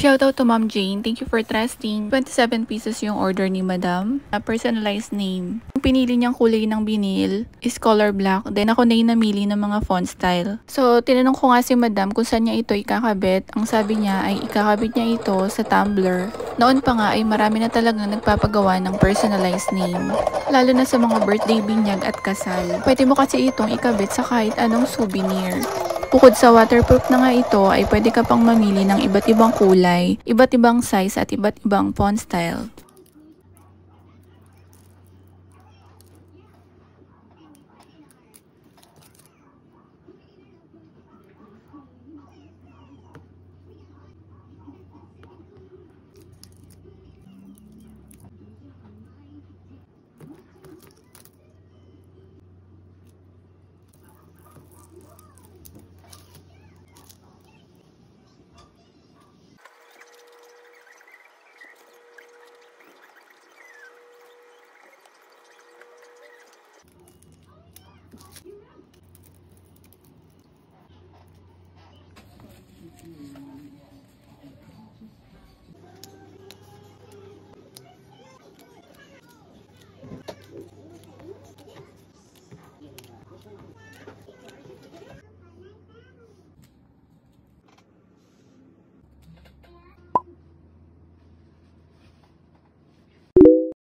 Shoutout to Ma'am Jane. Thank you for trusting. 27 pieces yung order ni Madam. A personalized name. Yung pinili niyang kulay ng binil is color black. Then ako na yung namili ng mga font style. So, tinanong ko nga si Madam kung saan niya ito ikakabit. Ang sabi niya ay ikakabit niya ito sa tumbler. Noon pa nga ay marami na talagang nagpapagawa ng personalized name. Lalo na sa mga birthday binyag at kasal. Pwede mo kasi itong ikabit sa kahit anong souvenir. Bukod sa waterproof na nga ito ay pwede ka pang mamili ng iba't ibang kulay, iba't ibang size at iba't ibang font style.